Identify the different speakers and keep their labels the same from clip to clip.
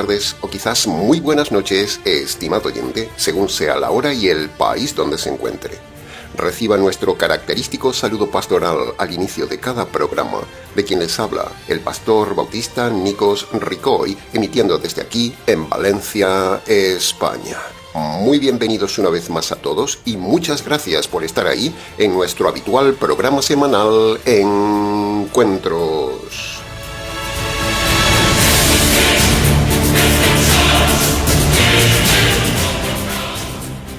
Speaker 1: tardes o quizás muy buenas noches, estimado oyente, según sea la hora y el país donde se encuentre. Reciba nuestro característico saludo pastoral al inicio de cada programa, de quien les habla el pastor bautista Nikos Ricoy, emitiendo desde aquí en Valencia, España. Muy bienvenidos una vez más a todos y muchas gracias por estar ahí en nuestro habitual programa semanal Encuentros.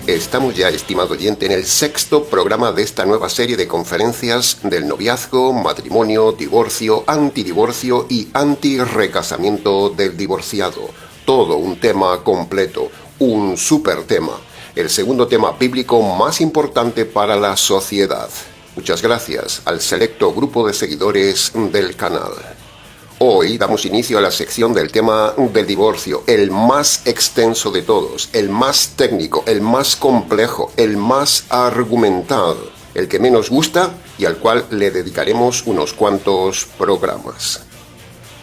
Speaker 1: Estamos ya, estimado oyente, en el 6º programa de esta nueva serie de conferencias del noviazgo, matrimonio, divorcio, antidivorcio y antirrecasamiento del divorciado. Todo un tema completo, un súper tema, el segundo tema bíblico más importante para la sociedad. Muchas gracias al selecto grupo de seguidores del canal. Hoy damos inicio a la sección del tema del divorcio, el más extenso de todos, el más técnico, el más complejo, el más argumentado, el que menos gusta y al cual le dedicaremos unos cuantos programas.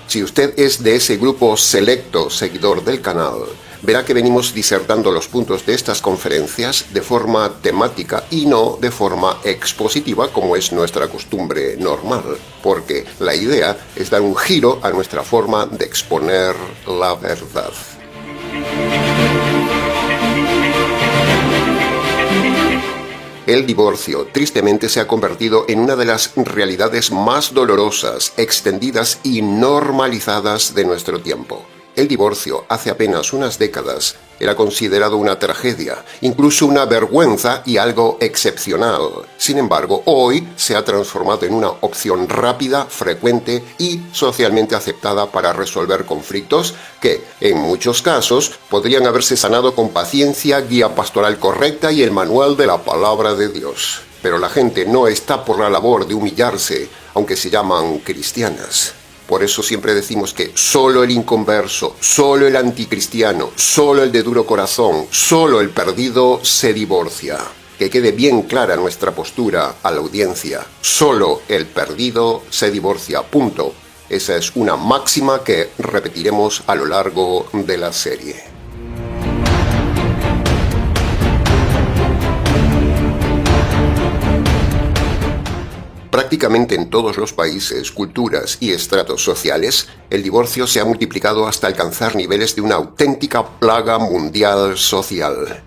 Speaker 1: Si usted es de ese grupo selecto seguidor del canal, verá que venimos disertando los puntos de estas conferencias de forma temática y no de forma expositiva como es nuestra costumbre normal, porque la idea es dar un giro a nuestra forma de exponer la verdad. El divorcio, tristemente, se ha convertido en una de las realidades más dolorosas, extendidas y normalizadas de nuestro tiempo. El divorcio, hace apenas unas décadas, era considerado una tragedia, incluso una vergüenza y algo excepcional. Sin embargo, hoy se ha transformado en una opción rápida, frecuente y socialmente aceptada para resolver conflictos que, en muchos casos, podrían haberse sanado con paciencia, guía pastoral correcta y el manual de la palabra de Dios. Pero la gente no está por la labor de humillarse, aunque se llaman cristianas. Por eso siempre decimos que solo el inconverso, solo el anticristiano, solo el de duro corazón, solo el perdido se divorcia. Que quede bien clara nuestra postura a la audiencia. Solo el perdido se divorcia, punto. Esa es una máxima que repetiremos a lo largo de la serie. Prácticamente en todos los países, culturas y estratos sociales, el divorcio se ha multiplicado hasta alcanzar niveles de una auténtica plaga mundial social.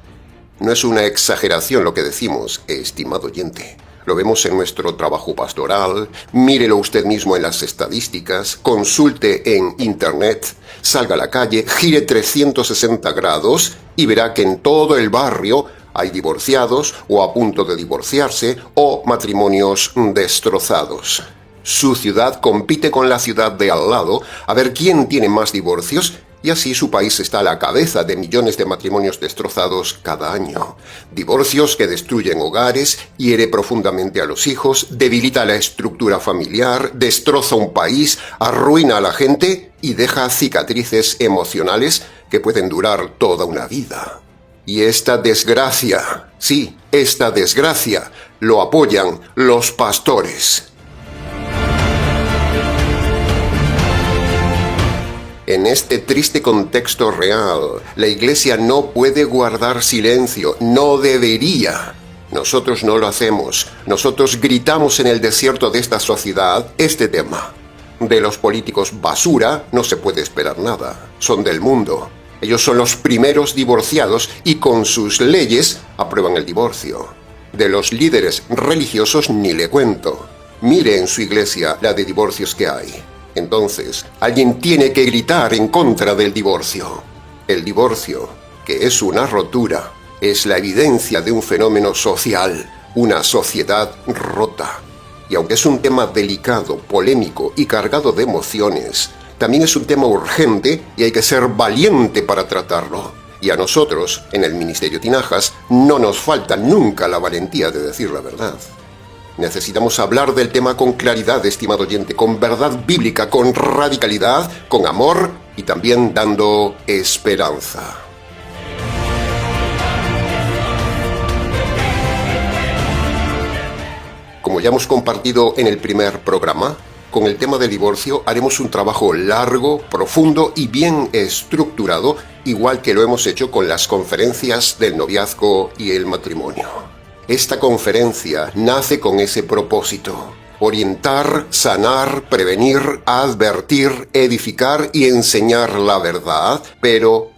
Speaker 1: No es una exageración lo que decimos, estimado oyente. Lo vemos en nuestro trabajo pastoral, mírelo usted mismo en las estadísticas, consulte en internet, salga a la calle, gire 360 grados y verá que en todo el barrio hay divorciados o a punto de divorciarse o matrimonios destrozados. Su ciudad compite con la ciudad de al lado a ver quién tiene más divorcios y así su país está a la cabeza de millones de matrimonios destrozados cada año. Divorcios que destruyen hogares, hiere profundamente a los hijos, debilita la estructura familiar, destroza un país, arruina a la gente y deja cicatrices emocionales que pueden durar toda una vida. Y esta desgracia, sí, esta desgracia, lo apoyan los pastores. En este triste contexto real, la Iglesia no puede guardar silencio, no debería. Nosotros no lo hacemos, nosotros gritamos en el desierto de esta sociedad este tema. De los políticos basura no se puede esperar nada, son del mundo. Ellos son los primeros divorciados y con sus leyes aprueban el divorcio. De los líderes religiosos ni le cuento. Mire en su iglesia la de divorcios que hay. Entonces, alguien tiene que gritar en contra del divorcio. El divorcio, que es una rotura, es la evidencia de un fenómeno social, una sociedad rota. Y aunque es un tema delicado, polémico y cargado de emociones, también es un tema urgente y hay que ser valiente para tratarlo. Y a nosotros, en el Ministerio Tinajas, no nos falta nunca la valentía de decir la verdad. Necesitamos hablar del tema con claridad, estimado oyente, con verdad bíblica, con radicalidad, con amor y también dando esperanza. Como ya hemos compartido en el primer programa, Con el tema del divorcio haremos un trabajo largo, profundo y bien estructurado, igual que lo hemos hecho con las conferencias del noviazgo y el matrimonio. Esta conferencia nace con ese propósito: orientar, sanar, prevenir, advertir, edificar y enseñar la verdad, pero,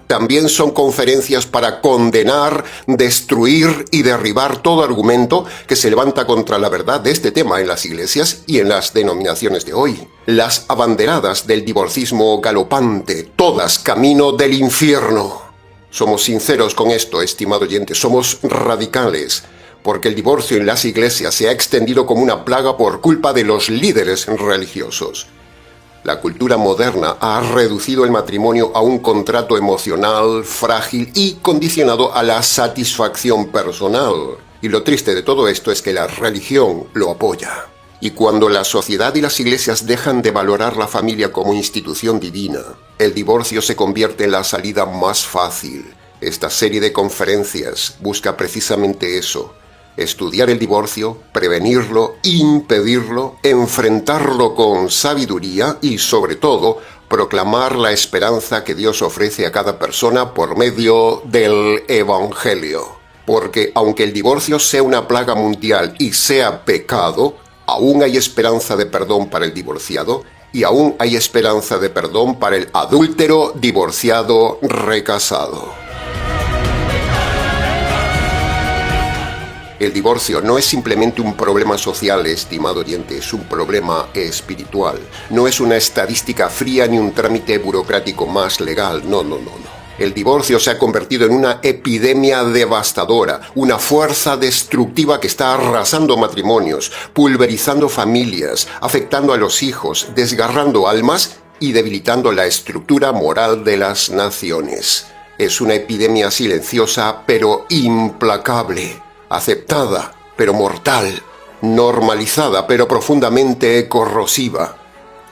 Speaker 1: también son conferencias para condenar, destruir y derribar todo argumento que se levanta contra la verdad de este tema en las iglesias y en las denominaciones de hoy. Las abanderadas del divorcismo galopante, todas camino del infierno. Somos sinceros con esto, estimado oyente, somos radicales, porque el divorcio en las iglesias se ha extendido como una plaga por culpa de los líderes religiosos. La cultura moderna ha reducido el matrimonio a un contrato emocional, frágil y condicionado a la satisfacción personal. Y lo triste de todo esto es que la religión lo apoya. Y cuando la sociedad y las iglesias dejan de valorar la familia como institución divina, el divorcio se convierte en la salida más fácil. Esta serie de conferencias busca precisamente eso: estudiar el divorcio, prevenirlo, impedirlo, enfrentarlo con sabiduría y, sobre todo, proclamar la esperanza que Dios ofrece a cada persona por medio del Evangelio. Porque aunque el divorcio sea una plaga mundial y sea pecado, aún hay esperanza de perdón para el divorciado y aún hay esperanza de perdón para el adúltero, divorciado, recasado. El divorcio no es simplemente un problema social, estimado oyente, es un problema espiritual. No es una estadística fría ni un trámite burocrático más legal, no. El divorcio se ha convertido en una epidemia devastadora, una fuerza destructiva que está arrasando matrimonios, pulverizando familias, afectando a los hijos, desgarrando almas y debilitando la estructura moral de las naciones. Es una epidemia silenciosa pero implacable. Aceptada, pero mortal, normalizada, pero profundamente corrosiva.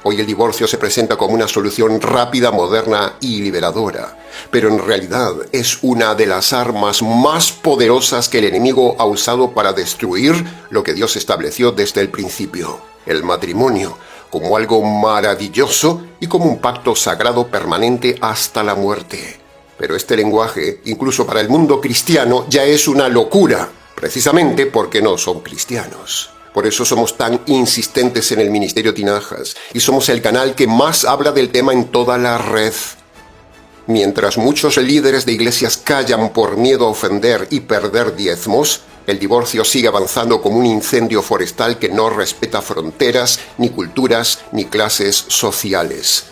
Speaker 1: Hoy el divorcio se presenta como una solución rápida, moderna y liberadora, pero en realidad es una de las armas más poderosas que el enemigo ha usado para destruir lo que Dios estableció desde el principio: el matrimonio, como algo maravilloso y como un pacto sagrado permanente hasta la muerte. Pero este lenguaje, incluso para el mundo cristiano, ya es una locura, precisamente porque no son cristianos. Por eso somos tan insistentes en el Ministerio Tinajas y somos el canal que más habla del tema en toda la red. Mientras muchos líderes de iglesias callan por miedo a ofender y perder diezmos, el divorcio sigue avanzando como un incendio forestal que no respeta fronteras, ni culturas, ni clases sociales.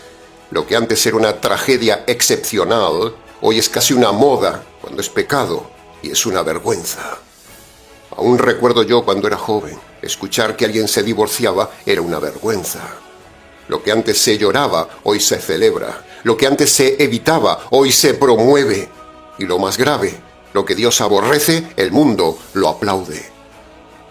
Speaker 1: Lo que antes era una tragedia excepcional, hoy es casi una moda, cuando es pecado, y es una vergüenza. Aún recuerdo yo cuando era joven, escuchar que alguien se divorciaba era una vergüenza. Lo que antes se lloraba, hoy se celebra. Lo que antes se evitaba, hoy se promueve. Y lo más grave, lo que Dios aborrece, el mundo lo aplaude.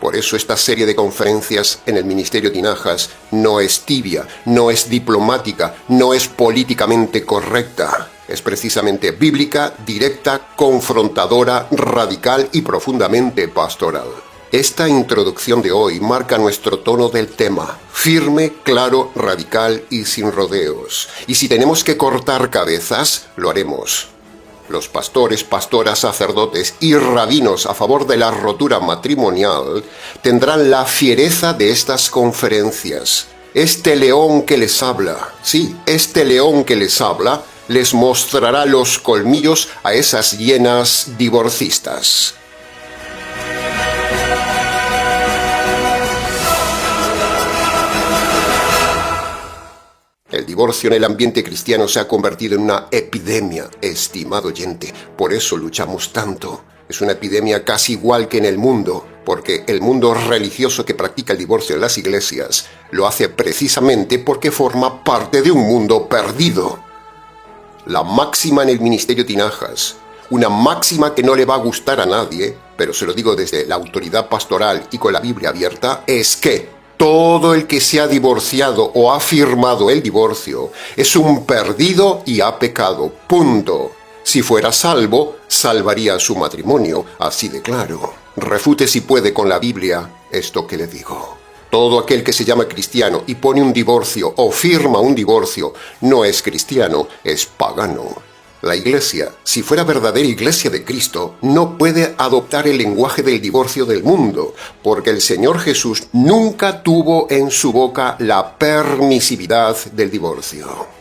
Speaker 1: Por eso esta serie de conferencias en el Ministerio Tinajas no es tibia, no es diplomática, no es políticamente correcta. Es precisamente bíblica, directa, confrontadora, radical y profundamente pastoral. Esta introducción de hoy marca nuestro tono del tema: firme, claro, radical y sin rodeos. Y si tenemos que cortar cabezas, lo haremos. Los pastores, pastoras, sacerdotes y rabinos a favor de la rotura matrimonial tendrán la fiereza de estas conferencias. Este león que les habla, sí, este león que les habla, les mostrará los colmillos a esas hienas divorcistas. El divorcio en el ambiente cristiano se ha convertido en una epidemia, estimado oyente. Por eso luchamos tanto. Es una epidemia casi igual que en el mundo, porque el mundo religioso que practica el divorcio en las iglesias lo hace precisamente porque forma parte de un mundo perdido. La máxima en el Ministerio Tinajas, una máxima que no le va a gustar a nadie, pero se lo digo desde la autoridad pastoral y con la Biblia abierta, es que todo el que se ha divorciado o ha firmado el divorcio es un perdido y ha pecado. Punto. Si fuera salvo, salvaría su matrimonio, así de claro. Refute si puede con la Biblia esto que le digo. Todo aquel que se llama cristiano y pone un divorcio o firma un divorcio no es cristiano, es pagano. La Iglesia, si fuera verdadera Iglesia de Cristo, no puede adoptar el lenguaje del divorcio del mundo, porque el Señor Jesús nunca tuvo en su boca la permisividad del divorcio.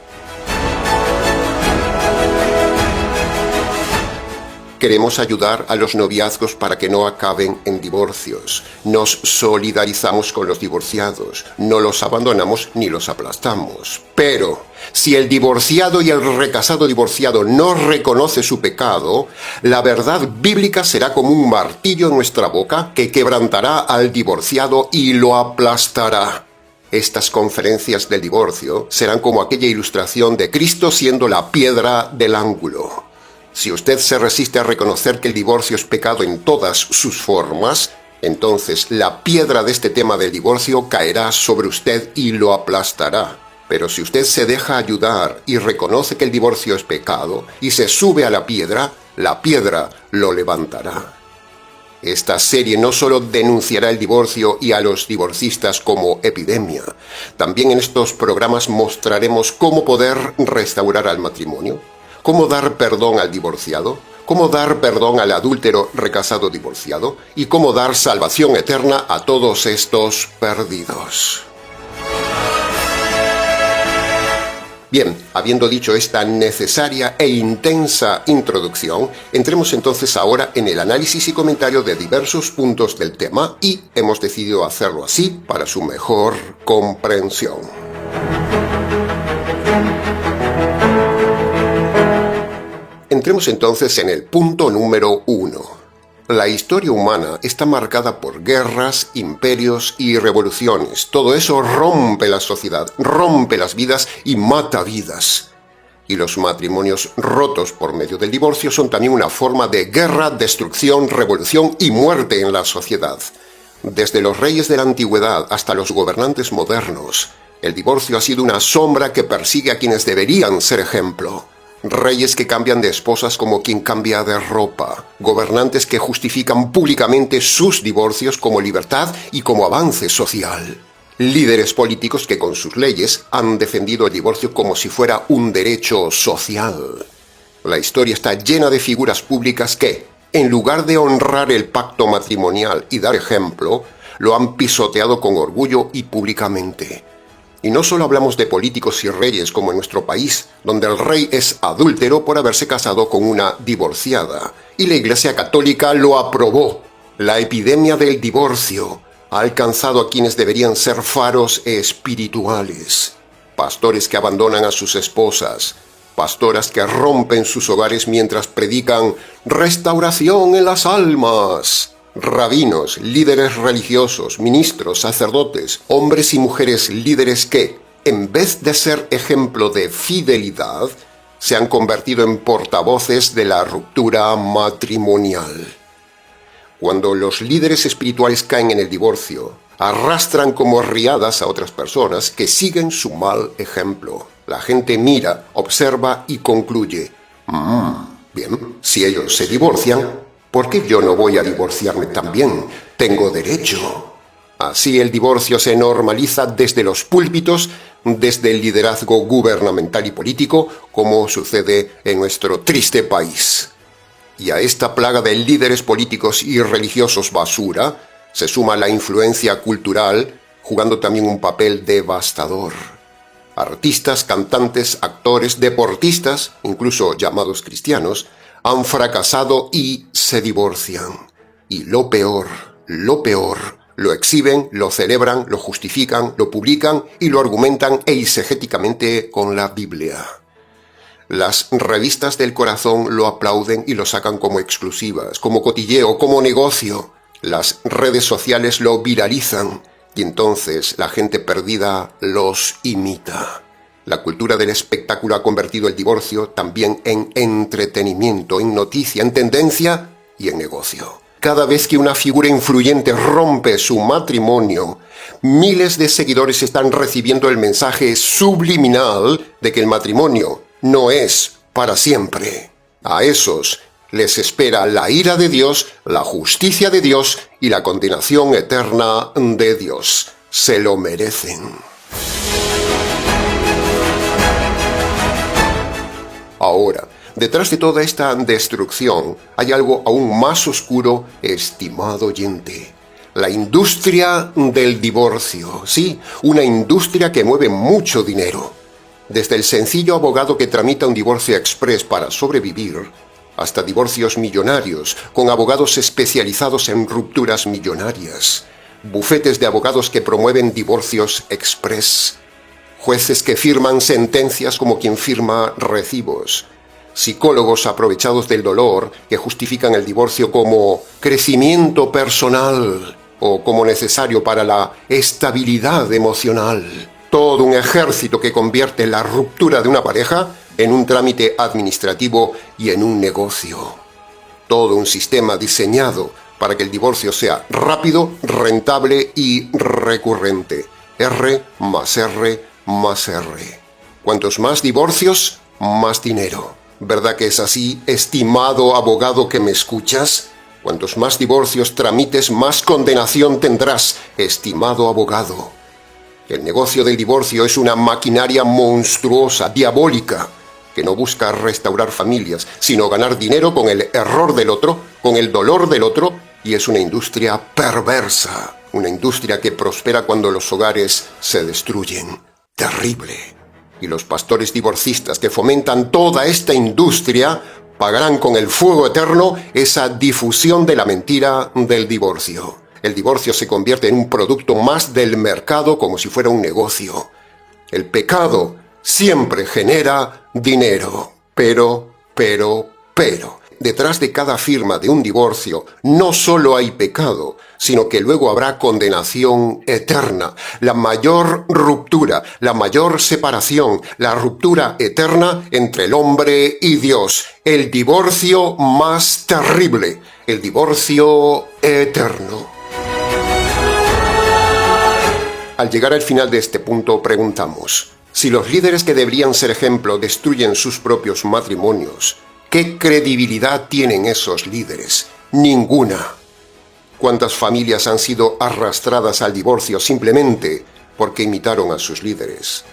Speaker 1: Queremos ayudar a los noviazgos para que no acaben en divorcios. Nos solidarizamos con los divorciados, no los abandonamos ni los aplastamos. Pero si el divorciado y el recasado divorciado no reconoce su pecado, la verdad bíblica será como un martillo en nuestra boca que quebrantará al divorciado y lo aplastará. Estas conferencias del divorcio serán como aquella ilustración de Cristo siendo la piedra del ángulo. Si usted se resiste a reconocer que el divorcio es pecado en todas sus formas, entonces la piedra de este tema del divorcio caerá sobre usted y lo aplastará. Pero si usted se deja ayudar y reconoce que el divorcio es pecado y se sube a la piedra lo levantará. Esta serie no solo denunciará el divorcio y a los divorcistas como epidemia, también en estos programas mostraremos cómo poder restaurar al matrimonio, cómo dar perdón al divorciado, cómo dar perdón al adúltero recasado divorciado y cómo dar salvación eterna a todos estos perdidos. Bien, habiendo dicho esta necesaria e intensa introducción, entremos entonces ahora en el análisis y comentario de diversos puntos del tema y hemos decidido hacerlo así para su mejor comprensión. Entremos entonces en el punto número 1. La historia humana está marcada por guerras, imperios y revoluciones. Todo eso rompe la sociedad, rompe las vidas y mata vidas. Y los matrimonios rotos por medio del divorcio son también una forma de guerra, destrucción, revolución y muerte en la sociedad. Desde los reyes de la antigüedad hasta los gobernantes modernos, el divorcio ha sido una sombra que persigue a quienes deberían ser ejemplo. Reyes que cambian de esposas como quien cambia de ropa, gobernantes que justifican públicamente sus divorcios como libertad y como avance social, líderes políticos que con sus leyes han defendido el divorcio como si fuera un derecho social. La historia está llena de figuras públicas que, en lugar de honrar el pacto matrimonial y dar ejemplo, lo han pisoteado con orgullo y públicamente. Y no solo hablamos de políticos y reyes como en nuestro país, donde el rey es adúltero por haberse casado con una divorciada, y la Iglesia Católica lo aprobó. La epidemia del divorcio ha alcanzado a quienes deberían ser faros espirituales. Pastores que abandonan a sus esposas, pastoras que rompen sus hogares mientras predican restauración en las almas. Rabinos, líderes religiosos, ministros, sacerdotes, hombres y mujeres líderes que, en vez de ser ejemplo de fidelidad, se han convertido en portavoces de la ruptura matrimonial. Cuando los líderes espirituales caen en el divorcio, arrastran como riadas a otras personas que siguen su mal ejemplo. La gente mira, observa y concluye: bien, si ellos se divorcian, ¿por qué yo no voy a divorciarme también? Tengo derecho. Así el divorcio se normaliza desde los púlpitos, desde el liderazgo gubernamental y político, como sucede en nuestro triste país. Y a esta plaga de líderes políticos y religiosos basura se suma la influencia cultural, jugando también un papel devastador. Artistas, cantantes, actores, deportistas, incluso llamados cristianos, han fracasado y se divorcian. Y lo peor, lo exhiben, lo celebran, lo justifican, lo publican y lo argumentan eisegéticamente con la Biblia. Las revistas del corazón lo aplauden y lo sacan como exclusivas, como cotilleo, como negocio. Las redes sociales lo viralizan y entonces la gente perdida los imita. La cultura del espectáculo ha convertido el divorcio también en entretenimiento, en noticia, en tendencia y en negocio. Cada vez que una figura influyente rompe su matrimonio, miles de seguidores están recibiendo el mensaje subliminal de que el matrimonio no es para siempre. A esos les espera la ira de Dios, la justicia de Dios y la condenación eterna de Dios. se lo merecen. Ahora, detrás de toda esta destrucción hay algo aún más oscuro, estimado oyente. La industria del divorcio. Sí, una industria que mueve mucho dinero. Desde el sencillo abogado que tramita un divorcio express para sobrevivir, hasta divorcios millonarios, con abogados especializados en rupturas millonarias, bufetes de abogados que promueven divorcios express, jueces que firman sentencias como quien firma recibos, psicólogos aprovechados del dolor que justifican el divorcio como crecimiento personal o como necesario para la estabilidad emocional. Todo un ejército que convierte la ruptura de una pareja en un trámite administrativo y en un negocio. Todo un sistema diseñado para que el divorcio sea rápido, rentable y recurrente. R más R más R. Cuantos más divorcios, más dinero. ¿Verdad que es así, estimado abogado que me escuchas? Cuantos más divorcios tramites, más condenación tendrás, estimado abogado. El negocio del divorcio es una maquinaria monstruosa, diabólica, que no busca restaurar familias, sino ganar dinero con el error del otro, con el dolor del otro, y es una industria perversa, una industria que prospera cuando los hogares se destruyen. Terrible. Y los pastores divorcistas que fomentan toda esta industria pagarán con el fuego eterno esa difusión de la mentira del divorcio. El divorcio se convierte en un producto más del mercado como si fuera un negocio. El pecado siempre genera dinero. Pero, detrás de cada firma de un divorcio no solo hay pecado, sino que luego habrá condenación eterna, la mayor ruptura, la mayor separación, la ruptura eterna entre el hombre y Dios, el divorcio más terrible, el divorcio eterno. Al llegar al final de este punto, preguntamos, si los líderes que deberían ser ejemplo destruyen sus propios matrimonios, ¿qué credibilidad tienen esos líderes? Ninguna. ¿Cuántas familias han sido arrastradas al divorcio simplemente porque imitaron a sus líderes?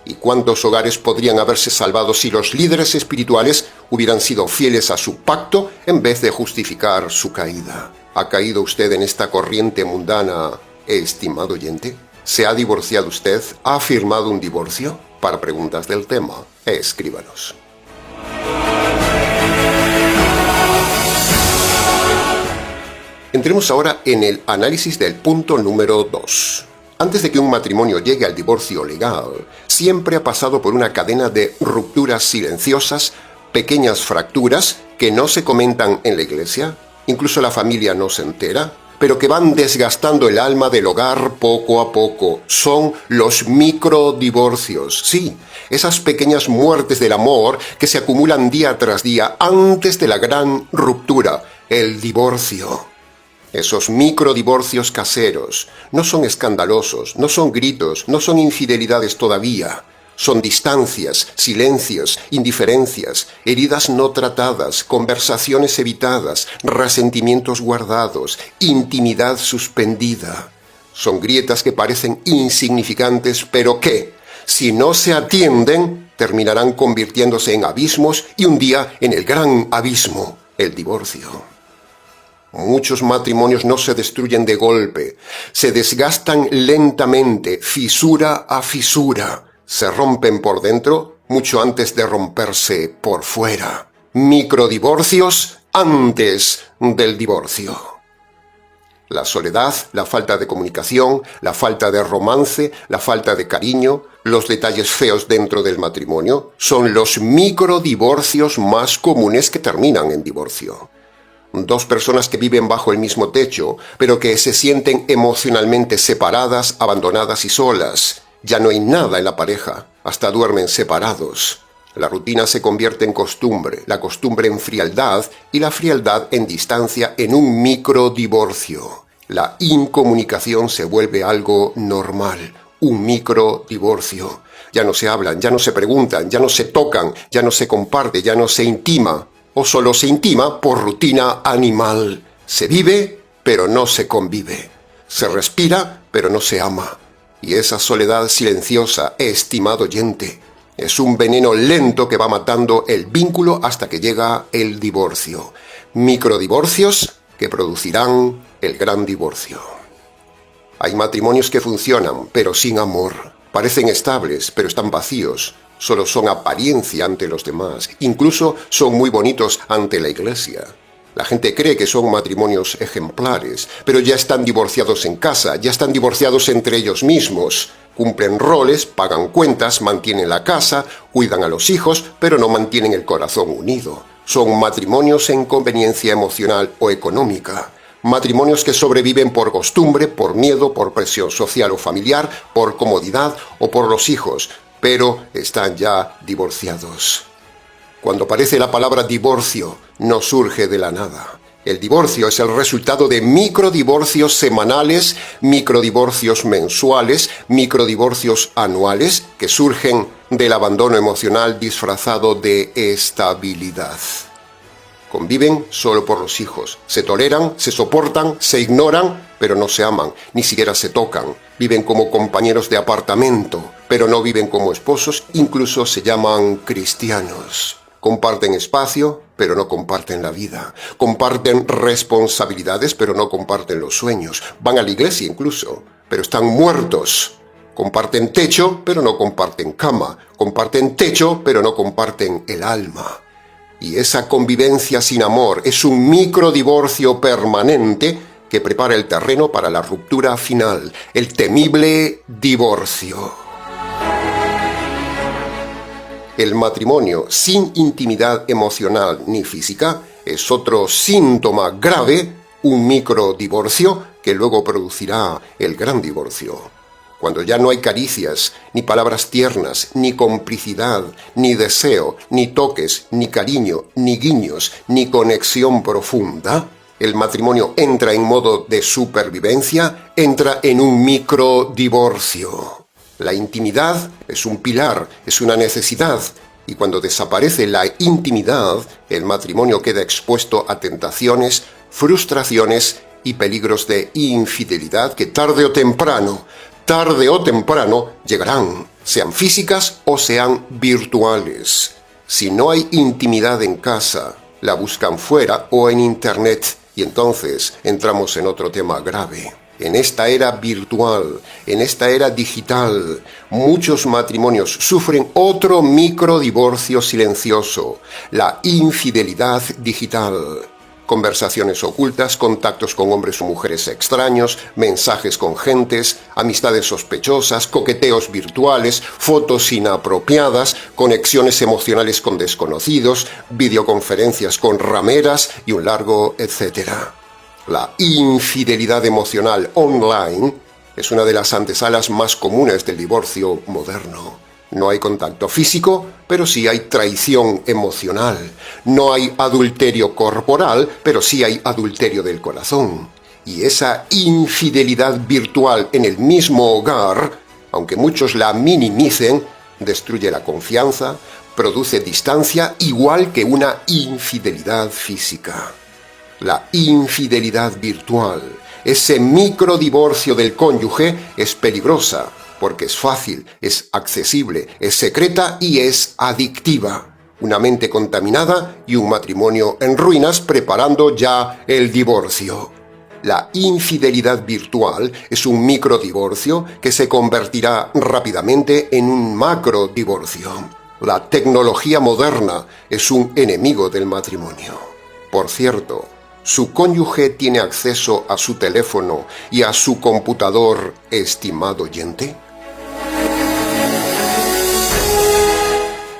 Speaker 1: ¿Y cuántos hogares podrían haberse salvado si los líderes espirituales hubieran sido fieles a su pacto en vez de justificar su caída? ¿Ha caído usted en esta corriente mundana, estimado oyente? ¿Se ha divorciado usted? ¿Ha firmado un divorcio? Para preguntas del tema, escríbanos. Entremos ahora en el análisis del punto número 2. Antes de que un matrimonio llegue al divorcio legal, siempre ha pasado por una cadena de rupturas silenciosas, pequeñas fracturas que no se comentan en la iglesia, incluso la familia no se entera, pero que van desgastando el alma del hogar poco a poco. Son los microdivorcios. Sí, esas pequeñas muertes del amor que se acumulan día tras día antes de la gran ruptura, el divorcio. Esos microdivorcios caseros no son escandalosos, no son gritos, no son infidelidades todavía. Son distancias, silencios, indiferencias, heridas no tratadas, conversaciones evitadas, resentimientos guardados, intimidad suspendida. Son grietas que parecen insignificantes, pero que, si no se atienden, terminarán convirtiéndose en abismos y un día en el gran abismo, el divorcio. Muchos matrimonios no se destruyen de golpe, se desgastan lentamente, fisura a fisura. Se rompen por dentro mucho antes de romperse por fuera. Microdivorcios antes del divorcio. La soledad, la falta de comunicación, la falta de romance, la falta de cariño, los detalles feos dentro del matrimonio son los microdivorcios más comunes que terminan en divorcio. Dos personas que viven bajo el mismo techo, pero que se sienten emocionalmente separadas, abandonadas y solas. Ya no hay nada en la pareja, hasta duermen separados. La rutina se convierte en costumbre, la costumbre en frialdad y la frialdad en distancia en un microdivorcio. La incomunicación se vuelve algo normal, un microdivorcio. Ya no se hablan, ya no se preguntan, ya no se tocan, ya no se comparte, ya no se intima, o solo se intima por rutina animal. Se vive, pero no se convive. Se respira, pero no se ama. Y esa soledad silenciosa, estimado oyente, es un veneno lento que va matando el vínculo hasta que llega el divorcio. Microdivorcios que producirán el gran divorcio. Hay matrimonios que funcionan, pero sin amor. Parecen estables, pero están vacíos. Solo son apariencia ante los demás. Incluso son muy bonitos ante la iglesia. La gente cree que son matrimonios ejemplares, pero ya están divorciados en casa, ya están divorciados entre ellos mismos. Cumplen roles, pagan cuentas, mantienen la casa, cuidan a los hijos, pero no mantienen el corazón unido. Son matrimonios en conveniencia emocional o económica. Matrimonios que sobreviven por costumbre, por miedo, por presión social o familiar, por comodidad o por los hijos, pero están ya divorciados. Cuando aparece la palabra divorcio, no surge de la nada. El divorcio es el resultado de microdivorcios semanales, microdivorcios mensuales, microdivorcios anuales que surgen del abandono emocional disfrazado de estabilidad. Conviven solo por los hijos. Se toleran, se soportan, se ignoran, pero no se aman, ni siquiera se tocan. Viven como compañeros de apartamento, pero no viven como esposos, incluso se llaman cristianos. Comparten espacio, pero no comparten la vida. Comparten responsabilidades, pero no comparten los sueños. Van a la iglesia incluso, pero están muertos. Comparten techo, pero no comparten cama. Comparten techo, pero no comparten el alma. Y esa convivencia sin amor es un microdivorcio permanente que prepara el terreno para la ruptura final, el temible divorcio. El matrimonio sin intimidad emocional ni física es otro síntoma grave, un microdivorcio que luego producirá el gran divorcio. Cuando ya no hay caricias, ni palabras tiernas, ni complicidad, ni deseo, ni toques, ni cariño, ni guiños, ni conexión profunda, el matrimonio entra en modo de supervivencia, entra en un microdivorcio. La intimidad es un pilar, es una necesidad, y cuando desaparece la intimidad, el matrimonio queda expuesto a tentaciones, frustraciones y peligros de infidelidad que tarde o temprano llegarán, sean físicas o sean virtuales. Si no hay intimidad en casa, la buscan fuera o en internet, y entonces entramos en otro tema grave. En esta era virtual, en esta era digital, muchos matrimonios sufren otro microdivorcio silencioso, la infidelidad digital. Conversaciones ocultas, contactos con hombres o mujeres extraños, mensajes con gentes, amistades sospechosas, coqueteos virtuales, fotos inapropiadas, conexiones emocionales con desconocidos, videoconferencias con rameras y un largo etcétera. La infidelidad emocional online es una de las antesalas más comunes del divorcio moderno. No hay contacto físico, pero sí hay traición emocional. No hay adulterio corporal, pero sí hay adulterio del corazón. Y esa infidelidad virtual en el mismo hogar, aunque muchos la minimicen, destruye la confianza, produce distancia igual que una infidelidad física. La infidelidad virtual, ese microdivorcio del cónyuge, es peligrosa porque es fácil, es accesible, es secreta y es adictiva. Una mente contaminada y un matrimonio en ruinas preparando ya el divorcio. La infidelidad virtual es un microdivorcio que se convertirá rápidamente en un macrodivorcio. La tecnología moderna es un enemigo del matrimonio. Por cierto, ¿su cónyuge tiene acceso a su teléfono y a su computador, estimado oyente?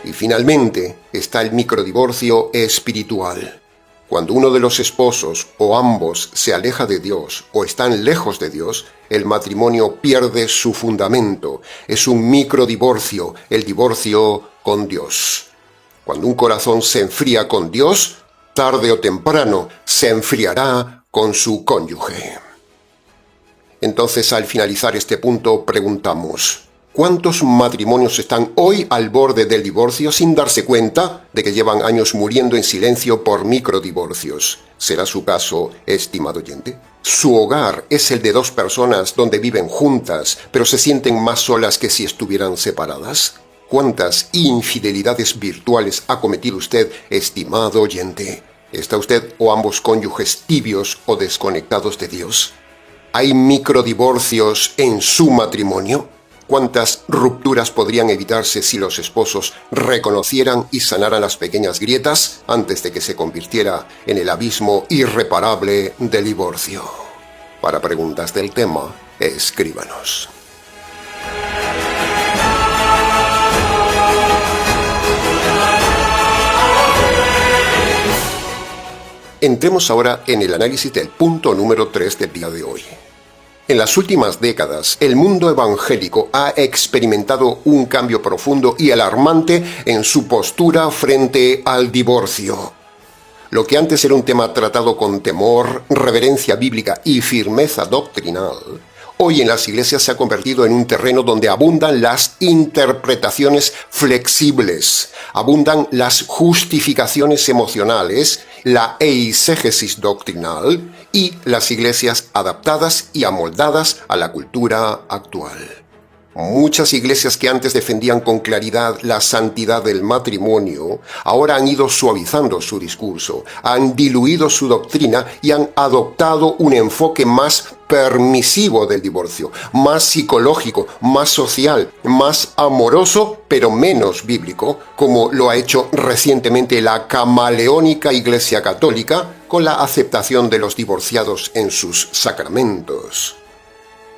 Speaker 1: Y finalmente está el microdivorcio espiritual. Cuando uno de los esposos o ambos se aleja de Dios o están lejos de Dios, el matrimonio pierde su fundamento. Es un microdivorcio, el divorcio con Dios. Cuando un corazón se enfría con Dios, tarde o temprano se enfriará con su cónyuge. Entonces, al finalizar este punto, preguntamos: ¿cuántos matrimonios están hoy al borde del divorcio sin darse cuenta de que llevan años muriendo en silencio por microdivorcios? ¿Será su caso, estimado oyente? Su hogar es el de dos personas donde viven juntas, pero se sienten más solas que si estuvieran separadas. ¿Cuántas infidelidades virtuales ha cometido usted, estimado oyente? ¿Está usted o ambos cónyuges tibios o desconectados de Dios? ¿Hay microdivorcios en su matrimonio? ¿Cuántas rupturas podrían evitarse si los esposos reconocieran y sanaran las pequeñas grietas antes de que se convirtiera en el abismo irreparable del divorcio? Para preguntas del tema, escríbanos. Entremos ahora en el análisis del punto número 3 del día de hoy. En las últimas décadas, el mundo evangélico ha experimentado un cambio profundo y alarmante en su postura frente al divorcio. Lo que antes era un tema tratado con temor, reverencia bíblica y firmeza doctrinal, hoy en las iglesias se ha convertido en un terreno donde abundan las interpretaciones flexibles, abundan las justificaciones emocionales, la eisegesis doctrinal y las iglesias adaptadas y amoldadas a la cultura actual. Muchas iglesias que antes defendían con claridad la santidad del matrimonio, ahora han ido suavizando su discurso, han diluido su doctrina y han adoptado un enfoque más permisivo del divorcio, más psicológico, más social, más amoroso, pero menos bíblico, como lo ha hecho recientemente la camaleónica Iglesia Católica con la aceptación de los divorciados en sus sacramentos.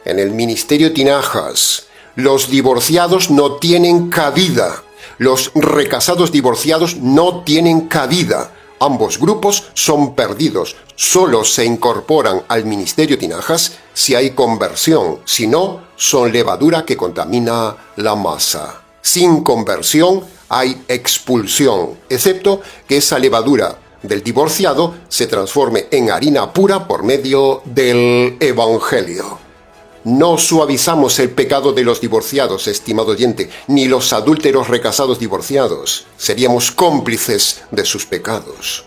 Speaker 1: En el ministerio Tinajas, los divorciados no tienen cabida. Los recasados divorciados no tienen cabida. Ambos grupos son perdidos. Solo se incorporan al ministerio Tinajas si hay conversión. Si no, son levadura que contamina la masa. Sin conversión hay expulsión, excepto que esa levadura del divorciado se transforme en harina pura por medio del Evangelio. No suavizamos el pecado de los divorciados, estimado oyente, ni los adúlteros recasados divorciados. Seríamos cómplices de sus pecados.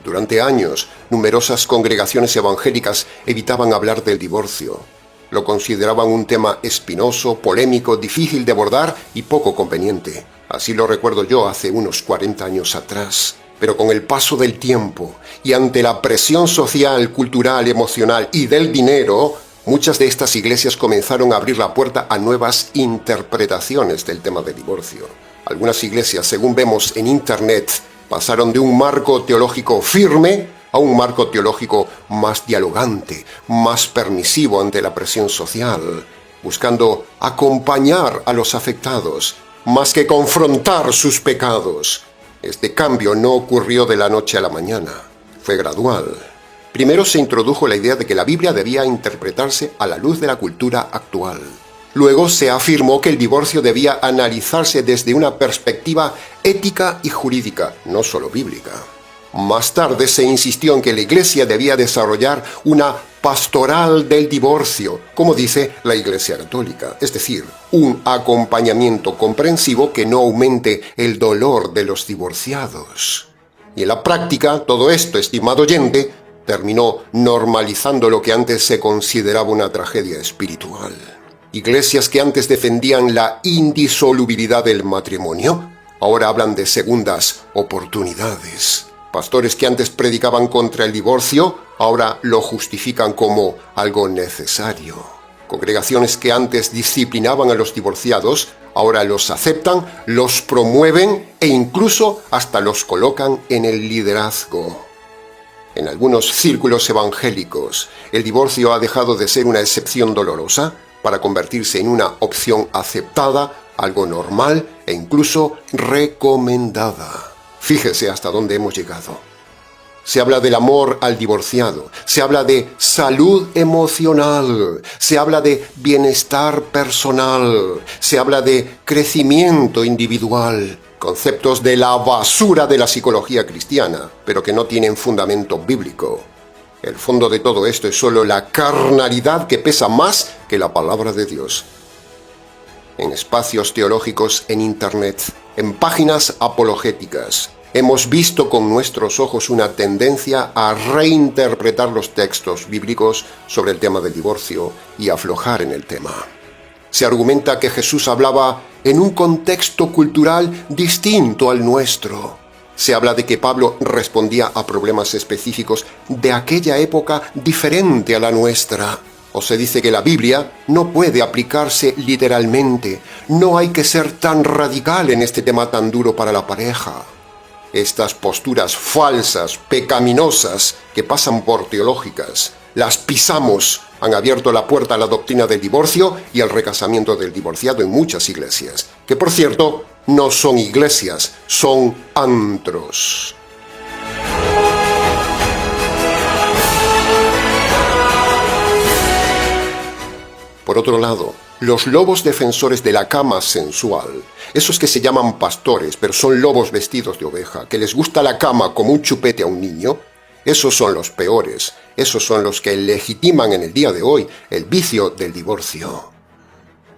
Speaker 1: Durante años, numerosas congregaciones evangélicas evitaban hablar del divorcio. Lo consideraban un tema espinoso, polémico, difícil de abordar y poco conveniente. Así lo recuerdo yo hace unos 40 años atrás. Pero con el paso del tiempo y ante la presión social, cultural, emocional y del dinero, muchas de estas iglesias comenzaron a abrir la puerta a nuevas interpretaciones del tema del divorcio. Algunas iglesias, según vemos en Internet, pasaron de un marco teológico firme a un marco teológico más dialogante, más permisivo ante la presión social, buscando acompañar a los afectados, más que confrontar sus pecados. Este cambio no ocurrió de la noche a la mañana, fue gradual. Primero se introdujo la idea de que la Biblia debía interpretarse a la luz de la cultura actual. Luego se afirmó que el divorcio debía analizarse desde una perspectiva ética y jurídica, no solo bíblica. Más tarde se insistió en que la Iglesia debía desarrollar una pastoral del divorcio, como dice la Iglesia Católica, es decir, un acompañamiento comprensivo que no aumente el dolor de los divorciados. Y en la práctica, todo esto, estimado oyente, terminó normalizando lo que antes se consideraba una tragedia espiritual. Iglesias que antes defendían la indisolubilidad del matrimonio, ahora hablan de segundas oportunidades. Pastores que antes predicaban contra el divorcio, ahora lo justifican como algo necesario. Congregaciones que antes disciplinaban a los divorciados, ahora los aceptan, los promueven e incluso hasta los colocan en el liderazgo. En algunos círculos evangélicos, el divorcio ha dejado de ser una excepción dolorosa para convertirse en una opción aceptada, algo normal e incluso recomendada. Fíjese hasta dónde hemos llegado. Se habla del amor al divorciado, se habla de salud emocional, se habla de bienestar personal, se habla de crecimiento individual, conceptos de la basura de la psicología cristiana, pero que no tienen fundamento bíblico. El fondo de todo esto es solo la carnalidad que pesa más que la palabra de Dios. En espacios teológicos en Internet, en páginas apologéticas, Hemos visto con nuestros ojos una tendencia a reinterpretar los textos bíblicos sobre el tema del divorcio y aflojar en el tema. Se argumenta que Jesús hablaba en un contexto cultural distinto al nuestro. Se habla de que Pablo respondía a problemas específicos de aquella época diferente a la nuestra. O se dice que la Biblia no puede aplicarse literalmente. No hay que ser tan radical en este tema tan duro para la pareja. Estas posturas falsas, pecaminosas, que pasan por teológicas, las pisamos, han abierto la puerta a la doctrina del divorcio y al recasamiento del divorciado en muchas iglesias, que por cierto, no son iglesias, son antros. Por otro lado, los lobos defensores de la cama sensual, esos que se llaman pastores, pero son lobos vestidos de oveja, que les gusta la cama como un chupete a un niño, esos son los peores, esos son los que legitiman en el día de hoy el vicio del divorcio.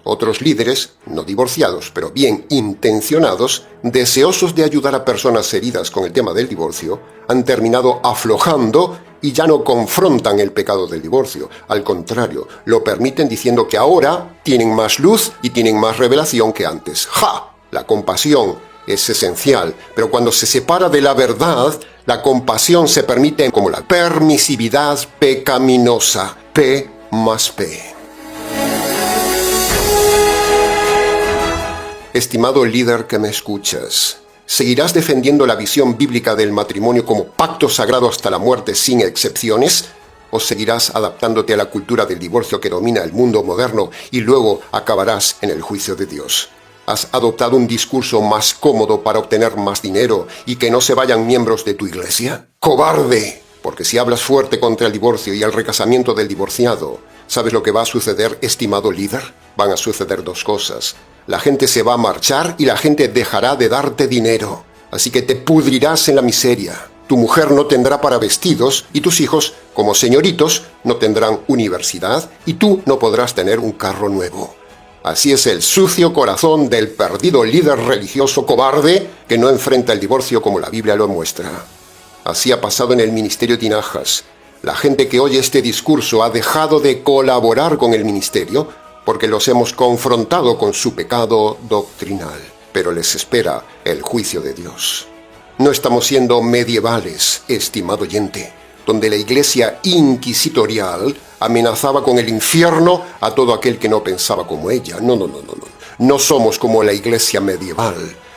Speaker 1: Otros líderes, no divorciados, pero bien intencionados, deseosos de ayudar a personas heridas con el tema del divorcio, han terminado aflojando y ya no confrontan el pecado del divorcio. Al contrario, lo permiten diciendo que ahora tienen más luz y tienen más revelación que antes. ¡Ja! La compasión es esencial, pero cuando se separa de la verdad, la compasión se permite como la permisividad pecaminosa. P más P. Estimado líder que me escuchas, ¿seguirás defendiendo la visión bíblica del matrimonio como pacto sagrado hasta la muerte sin excepciones? ¿O seguirás adaptándote a la cultura del divorcio que domina el mundo moderno y luego acabarás en el juicio de Dios? ¿Has adoptado un discurso más cómodo para obtener más dinero y que no se vayan miembros de tu iglesia? ¡Cobarde! Porque si hablas fuerte contra el divorcio y el recasamiento del divorciado, ¿sabes lo que va a suceder, estimado líder? Van a suceder dos cosas. La gente se va a marchar y la gente dejará de darte dinero. Así que te pudrirás en la miseria. Tu mujer no tendrá para vestidos y tus hijos, como señoritos, no tendrán universidad y tú no podrás tener un carro nuevo. Así es el sucio corazón del perdido líder religioso cobarde que no enfrenta el divorcio como la Biblia lo muestra. Así ha pasado en el ministerio Tinajas. La gente que oye este discurso ha dejado de colaborar con el ministerio porque los hemos confrontado con su pecado doctrinal, pero les espera el juicio de Dios. No estamos siendo medievales, estimado oyente, donde la iglesia inquisitorial amenazaba con el infierno a todo aquel que no pensaba como ella. No. No somos como la iglesia medieval.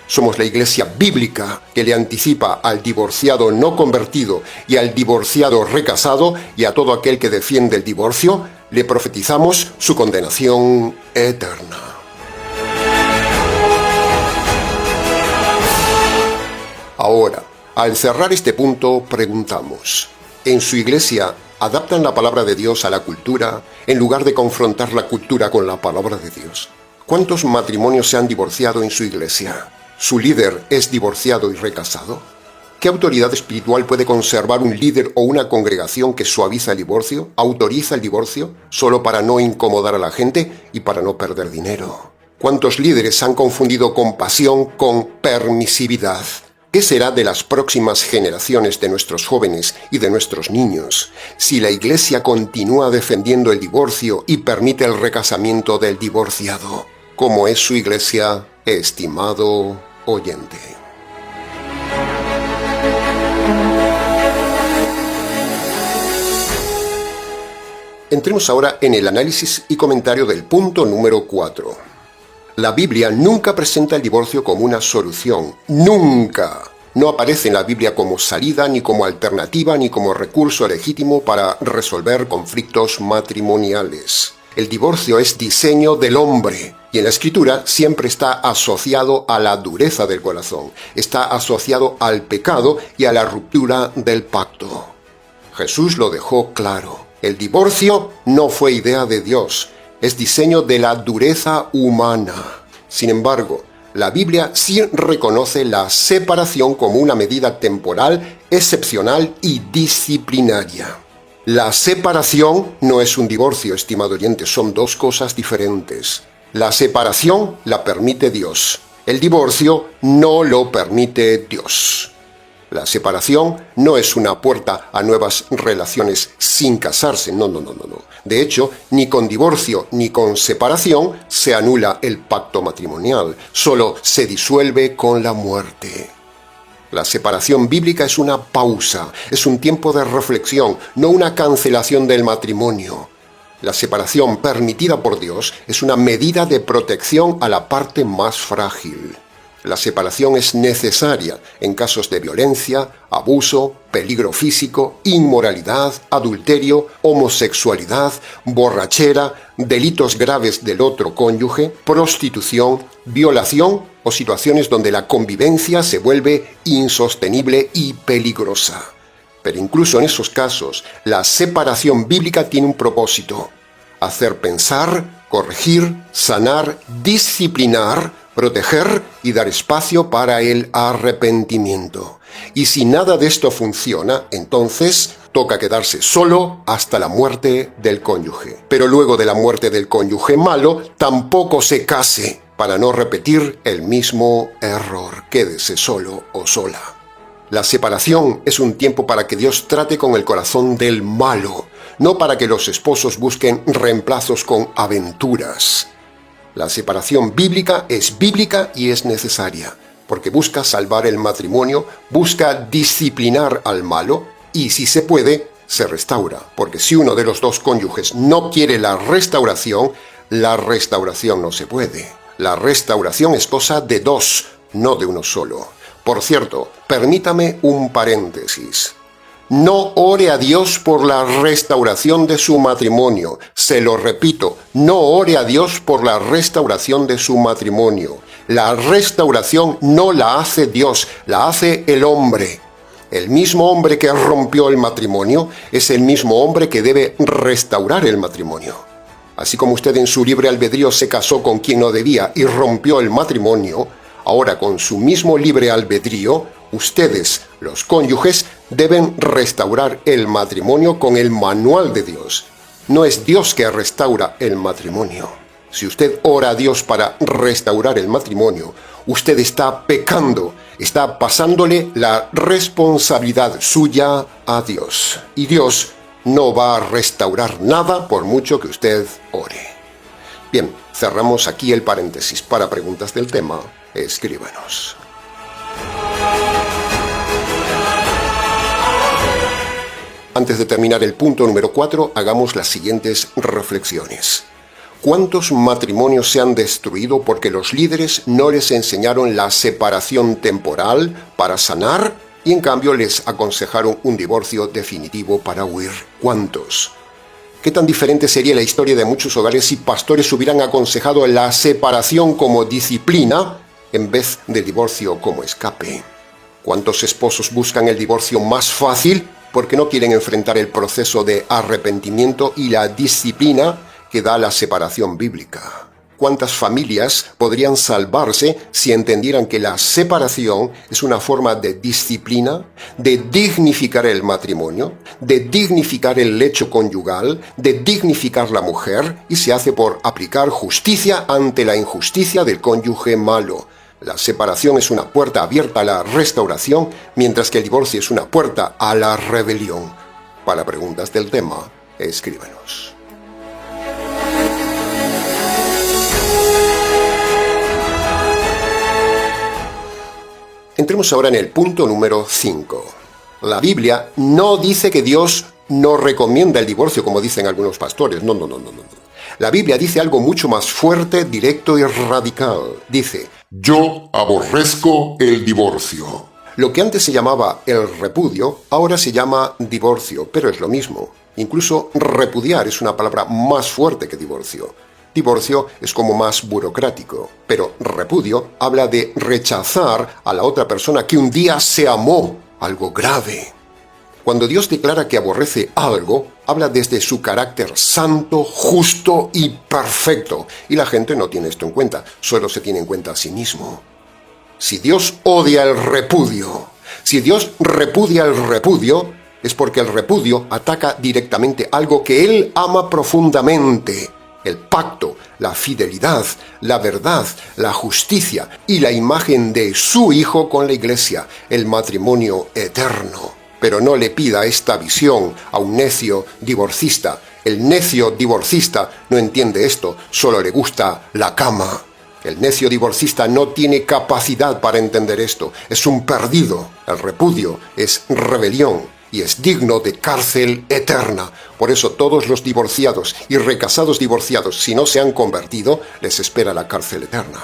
Speaker 1: Somos la iglesia bíblica que le anticipa al divorciado no convertido y al divorciado recasado y a todo aquel que defiende el divorcio, le profetizamos su condenación eterna. Ahora, al cerrar este punto, preguntamos, ¿en su iglesia adaptan la palabra de Dios a la cultura en lugar de confrontar la cultura con la palabra de Dios? ¿Cuántos matrimonios se han divorciado en su iglesia? ¿Su líder es divorciado y recasado? ¿Qué autoridad espiritual puede conservar un líder o una congregación que suaviza el divorcio, autoriza el divorcio, solo para no incomodar a la gente y para no perder dinero? ¿Cuántos líderes han confundido compasión con permisividad? ¿Qué será de las próximas generaciones de nuestros jóvenes y de nuestros niños si la Iglesia continúa defendiendo el divorcio y permite el recasamiento del divorciado? ¿Cómo es su Iglesia, estimado oyente? Entremos ahora en el análisis y comentario del punto número 4. La Biblia nunca presenta el divorcio como una solución. ¡Nunca! No aparece en la Biblia como salida, ni como alternativa, ni como recurso legítimo para resolver conflictos matrimoniales. El divorcio es diseño del hombre, y en la Escritura siempre está asociado a la dureza del corazón, está asociado al pecado y a la ruptura del pacto. Jesús lo dejó claro. El divorcio no fue idea de Dios, es diseño de la dureza humana. Sin embargo, la Biblia sí reconoce la separación como una medida temporal, excepcional y disciplinaria. La separación no es un divorcio, estimado oyente, son dos cosas diferentes. La separación la permite Dios. El divorcio no lo permite Dios. La separación no es una puerta a nuevas relaciones sin casarse, no. De hecho, ni con divorcio ni con separación se anula el pacto matrimonial, solo se disuelve con la muerte. La separación bíblica es una pausa, es un tiempo de reflexión, no una cancelación del matrimonio. La separación permitida por Dios es una medida de protección a la parte más frágil. La separación es necesaria en casos de violencia, abuso, peligro físico, inmoralidad, adulterio, homosexualidad, borrachera, delitos graves del otro cónyuge, prostitución, violación o situaciones donde la convivencia se vuelve insostenible y peligrosa. Pero incluso en esos casos, la separación bíblica tiene un propósito: hacer pensar, corregir, sanar, disciplinar, proteger y dar espacio para el arrepentimiento. Y si nada de esto funciona, entonces toca quedarse solo hasta la muerte del cónyuge. Pero luego de la muerte del cónyuge malo, tampoco se case para no repetir el mismo error. Quédese solo o sola. La separación es un tiempo para que Dios trate con el corazón del malo, no para que los esposos busquen reemplazos con aventuras. La separación bíblica y es necesaria, porque busca salvar el matrimonio, busca disciplinar al malo y, si se puede, se restaura. Porque si uno de los dos cónyuges no quiere la restauración no se puede. La restauración es cosa de dos, no de uno solo. Por cierto, permítame un paréntesis. No ore a Dios por la restauración de su matrimonio. Se lo repito, no ore a Dios por la restauración de su matrimonio. La restauración no la hace Dios, la hace el hombre. El mismo hombre que rompió el matrimonio es el mismo hombre que debe restaurar el matrimonio. Así como usted en su libre albedrío se casó con quien no debía y rompió el matrimonio, ahora con su mismo libre albedrío, ustedes, los cónyuges, deben restaurar el matrimonio con el manual de Dios. No es Dios que restaura el matrimonio. Si usted ora a Dios para restaurar el matrimonio, usted está pecando, está pasándole la responsabilidad suya a Dios. Y Dios no va a restaurar nada por mucho que usted ore. Bien, cerramos aquí el paréntesis. Para preguntas del tema, escríbanos. Antes de terminar el punto número 4, hagamos las siguientes reflexiones. ¿Cuántos matrimonios se han destruido porque los líderes no les enseñaron la separación temporal para sanar y en cambio les aconsejaron un divorcio definitivo para huir? ¿Cuántos? ¿Qué tan diferente sería la historia de muchos hogares si pastores hubieran aconsejado la separación como disciplina en vez del divorcio como escape? ¿Cuántos esposos buscan el divorcio más fácil porque no quieren enfrentar el proceso de arrepentimiento y la disciplina que da la separación bíblica? ¿Cuántas familias podrían salvarse si entendieran que la separación es una forma de disciplina, de dignificar el matrimonio, de dignificar el lecho conyugal, de dignificar la mujer, y se hace por aplicar justicia ante la injusticia del cónyuge malo? La separación es una puerta abierta a la restauración, mientras que el divorcio es una puerta a la rebelión. Para preguntas del tema, escríbanos. Entremos ahora en el punto número 5. La Biblia no dice que Dios no recomienda el divorcio, como dicen algunos pastores. No. La Biblia dice algo mucho más fuerte, directo y radical. Dice: yo aborrezco el divorcio. Lo que antes se llamaba el repudio, ahora se llama divorcio, pero es lo mismo. Incluso repudiar es una palabra más fuerte que divorcio. Divorcio es como más burocrático, pero repudio habla de rechazar a la otra persona que un día se amó, algo grave. Cuando Dios declara que aborrece algo, habla desde su carácter santo, justo y perfecto. Y la gente no tiene esto en cuenta, solo se tiene en cuenta a sí mismo. Si Dios odia el repudio, si Dios repudia el repudio, es porque el repudio ataca directamente algo que Él ama profundamente. el pacto, la fidelidad, la verdad, la justicia y la imagen de su Hijo con la Iglesia, el matrimonio eterno. Pero no le pida esta visión a un necio divorcista. El necio divorcista no entiende esto, solo le gusta la cama. El necio divorcista no tiene capacidad para entender esto, es un perdido. El repudio es rebelión y es digno de cárcel eterna. Por eso todos los divorciados y recasados divorciados, si no se han convertido, les espera la cárcel eterna.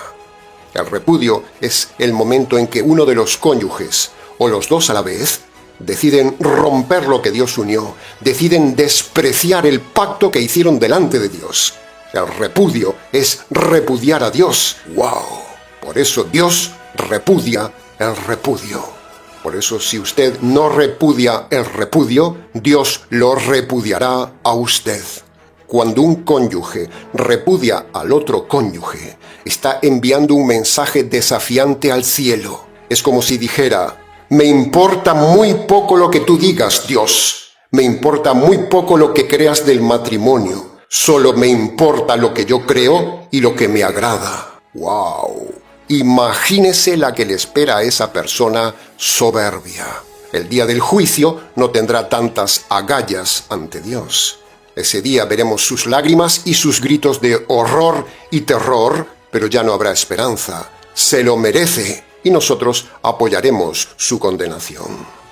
Speaker 1: El repudio es el momento en que uno de los cónyuges, o los dos a la vez, deciden romper lo que Dios unió, deciden despreciar el pacto que hicieron delante de Dios. El repudio es repudiar a Dios. ¡Wow! Por eso Dios repudia el repudio. Por eso si usted no repudia el repudio, Dios lo repudiará a usted. Cuando un cónyuge repudia al otro cónyuge, está enviando un mensaje desafiante al cielo. Es como si dijera: me importa muy poco lo que tú digas, Dios. Me importa muy poco lo que creas del matrimonio. Solo me importa lo que yo creo y lo que me agrada. ¡Wow! Imagínese la que le espera a esa persona soberbia. El día del juicio no tendrá tantas agallas ante Dios. Ese día veremos sus lágrimas y sus gritos de horror y terror, pero ya no habrá esperanza. Se lo merece y nosotros apoyaremos su condenación.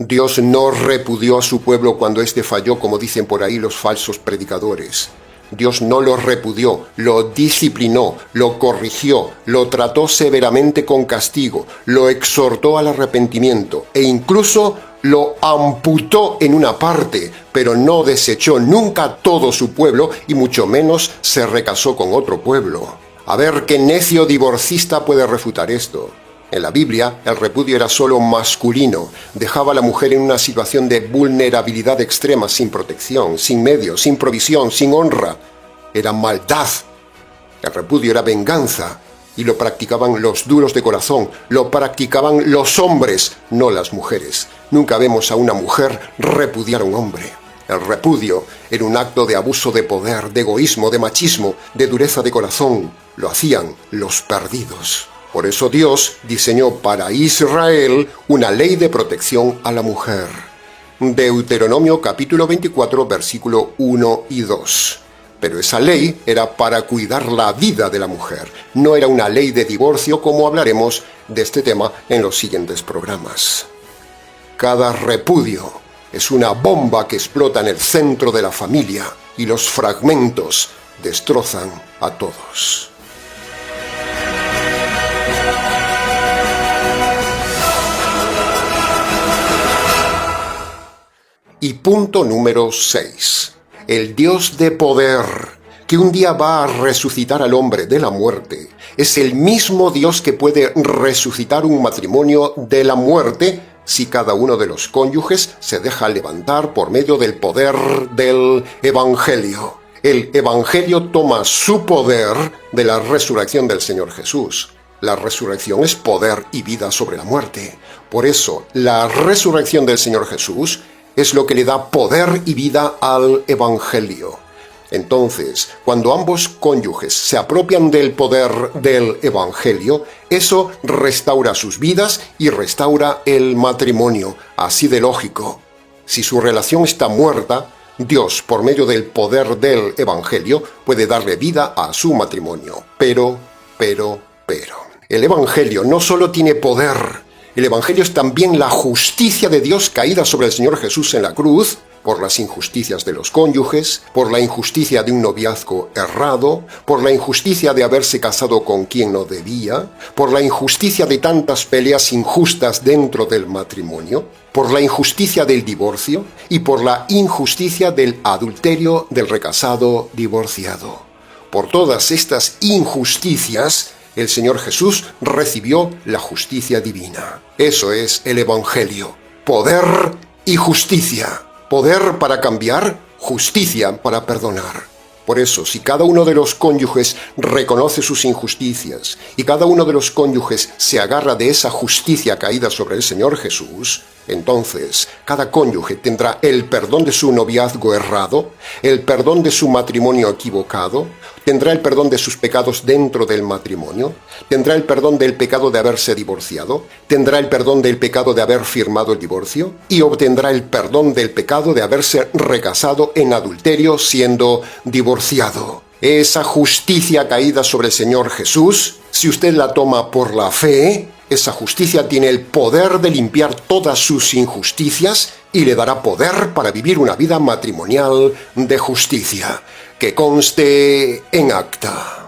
Speaker 1: Dios no repudió a su pueblo cuando éste falló, como dicen por ahí los falsos predicadores. Dios no lo repudió, lo disciplinó, lo corrigió, lo trató severamente con castigo, lo exhortó al arrepentimiento e incluso lo amputó en una parte, pero no desechó nunca todo su pueblo y mucho menos se recasó con otro pueblo. A ver qué necio divorcista puede refutar esto. En la Biblia, el repudio era solo masculino, dejaba a la mujer en una situación de vulnerabilidad extrema, sin protección, sin medios, sin provisión, sin honra. Era maldad. El repudio era venganza, y lo practicaban los duros de corazón, lo practicaban los hombres, no las mujeres. Nunca vemos a una mujer repudiar a un hombre. El repudio era un acto de abuso de poder, de egoísmo, de machismo, de dureza de corazón. Lo hacían los perdidos. Por eso Dios diseñó para Israel una ley de protección a la mujer. Deuteronomio capítulo 24, versículo 1 y 2. Pero esa ley era para cuidar la vida de la mujer. No era una ley de divorcio, como hablaremos de este tema en los siguientes programas. Cada repudio es una bomba que explota en el centro de la familia y los fragmentos destrozan a todos. Y punto número 6. El Dios de poder, que un día va a resucitar al hombre de la muerte, es el mismo Dios que puede resucitar un matrimonio de la muerte si cada uno de los cónyuges se deja levantar por medio del poder del Evangelio. El Evangelio toma su poder de la resurrección del Señor Jesús. La resurrección es poder y vida sobre la muerte. Por eso, la resurrección del Señor Jesús es lo que le da poder y vida al Evangelio. Entonces, cuando ambos cónyuges se apropian del poder del Evangelio, eso restaura sus vidas y restaura el matrimonio. Así de lógico. Si su relación está muerta, Dios, por medio del poder del Evangelio, puede darle vida a su matrimonio. Pero, el Evangelio no solo tiene poder. El Evangelio es también la justicia de Dios caída sobre el Señor Jesús en la cruz, por las injusticias de los cónyuges, por la injusticia de un noviazgo errado, por la injusticia de haberse casado con quien no debía, por la injusticia de tantas peleas injustas dentro del matrimonio, por la injusticia del divorcio y por la injusticia del adulterio del recasado divorciado. Por todas estas injusticias, el Señor Jesús recibió la justicia divina. Eso es el Evangelio. Poder y justicia. Poder para cambiar, justicia para perdonar. Por eso, si cada uno de los cónyuges reconoce sus injusticias y cada uno de los cónyuges se agarra de esa justicia caída sobre el Señor Jesús, Entonces, cada cónyuge tendrá el perdón de su noviazgo errado, el perdón de su matrimonio equivocado, tendrá el perdón de sus pecados dentro del matrimonio, tendrá el perdón del pecado de haberse divorciado, tendrá el perdón del pecado de haber firmado el divorcio y obtendrá el perdón del pecado de haberse recasado en adulterio siendo divorciado. Esa justicia caída sobre el Señor Jesús, si usted la toma por la fe, esa justicia tiene el poder de limpiar todas sus injusticias y le dará poder para vivir una vida matrimonial de justicia. Que conste en acta.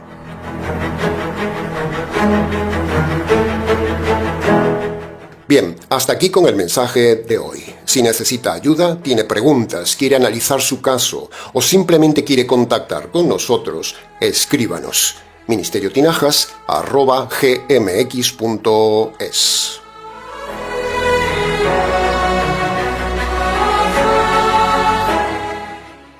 Speaker 1: Bien, hasta aquí con el mensaje de hoy. Si necesita ayuda, tiene preguntas, quiere analizar su caso o simplemente quiere contactar con nosotros, escríbanos. ministeriotinajas@gmx.es.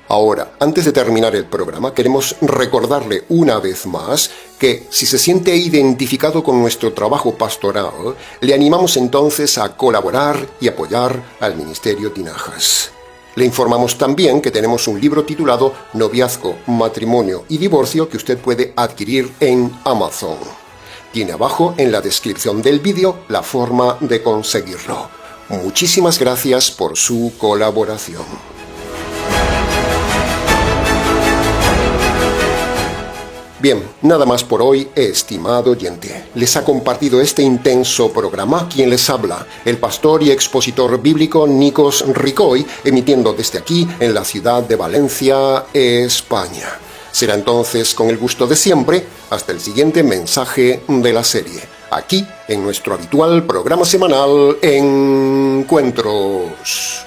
Speaker 1: Ahora, antes de terminar el programa, queremos recordarle una vez más que si se siente identificado con nuestro trabajo pastoral, le animamos entonces a colaborar y apoyar al Ministerio Tinajas. Le informamos también que tenemos un libro titulado Noviazgo, Matrimonio y Divorcio que usted puede adquirir en Amazon. Tiene abajo en la descripción del vídeo la forma de conseguirlo. Muchísimas gracias por su colaboración. Bien, nada más por hoy, estimado oyente. Les ha compartido este intenso programa quien les habla, el pastor y expositor bíblico Nikos Ricoy, emitiendo desde aquí en la ciudad de Valencia, España. Será entonces con el gusto de siempre, hasta el siguiente mensaje de la serie, aquí en nuestro habitual programa semanal Encuentros.